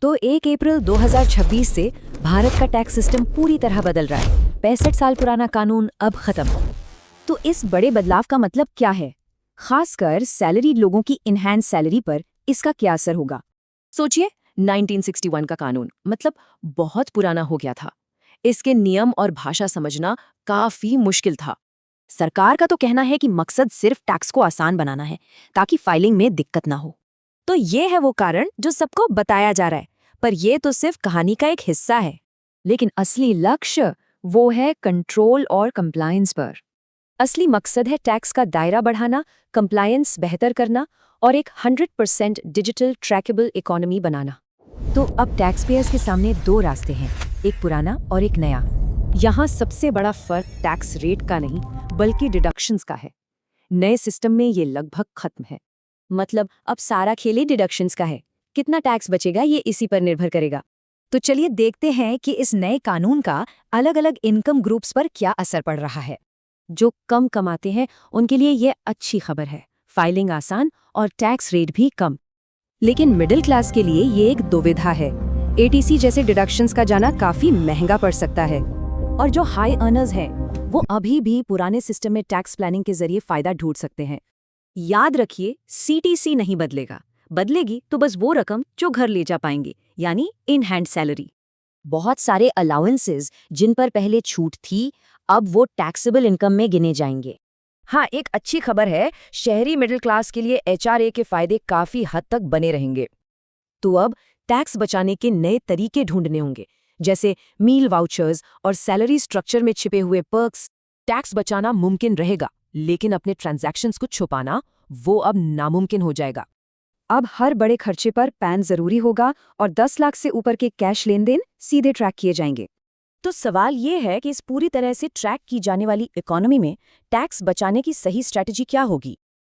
तो 1 अप्रैल 2026 से भारत का टैक्स सिस्टम पूरी तरह बदल रहा है। 65 साल पुराना कानून अब खत्म। तो इस बड़े बदलाव का मतलब क्या है? खासकर सैलरीड लोगों की इनहैंस सैलरी पर इसका क्या असर होगा? सोचिए, 1961 का कानून मतलब बहुत पुराना हो गया था। इसके नियम और भाषा समझना काफी मुश्किल था। सरकार का तो कहना है कि मकसद सिर्फ टैक्स को आसान बनाना है ताकि फाइलिंग में दिक्कत ना हो। तो ये है वो कारण जो सबको बताया जा रहा है, पर ये तो सिर्फ कहानी का एक हिस्सा है। लेकिन असली लक्ष्य वो है कंट्रोल और कंप्लायंस पर। असली मकसद है टैक्स का दायरा बढ़ाना, कंप्लायंस बेहतर करना और एक 100% डिजिटल ट्रैकेबल इकोनॉमी बनाना। तो अब टैक्स पेयर्स के सामने दो रास्ते हैं, एक पुराना और एक नया। यहाँ सबसे बड़ा फर्क टैक्स रेट का नहीं बल्कि डिडक्शंस का है। नए सिस्टम में ये लगभग खत्म है। मतलब अब सारा खेल ही डिडक्शंस का है। कितना टैक्स बचेगा ये इसी पर निर्भर करेगा। तो चलिए देखते हैं कि इस नए कानून का अलग-अलग इनकम ग्रुप्स पर क्या असर पड़ रहा है। जो कम कमाते हैं उनके लिए ये अच्छी खबर है, फाइलिंग आसान और टैक्स रेट भी कम। लेकिन मिडिल क्लास के लिए ये एक दुविधा है। एटीसी जैसे डिडक्शंस का जाना काफी महंगा पड़ सकता है। और जो हाई अर्नर्स हैं, वो अभी भी पुराने सिस्टम में टैक्स प्लानिंग के जरिए फायदा ढूंढ सकते हैं। याद रखिए, सीटीसी नहीं बदलेगा। बदलेगी तो बस वो रकम जो घर ले जा पाएंगे, यानी इन हैंड सैलरी। बहुत सारे अलाउंसेस जिन पर पहले छूट थी, अब वो टैक्सेबल इनकम में गिने जाएंगे। हाँ, एक अच्छी खबर है, शहरी मिडिल क्लास के लिए एचआरए के फायदे काफी हद तक बने रहेंगे। तो अब टैक्स बचाने के नए तरीके ढूंढने होंगे, जैसे मील वाउचर्स और सैलरी स्ट्रक्चर में छिपे हुए पर्क्स। टैक्स बचाना मुमकिन रहेगा, लेकिन अपने ट्रांजैक्शंस को छुपाना वो अब नामुमकिन हो जाएगा। अब हर बड़े खर्चे पर पैन जरूरी होगा और 10 लाख से ऊपर के कैश लेन देन सीधे ट्रैक किए जाएंगे। तो सवाल ये है कि इस पूरी तरह से ट्रैक की जाने वाली इकोनॉमी में टैक्स बचाने की सही स्ट्रैटेजी क्या होगी?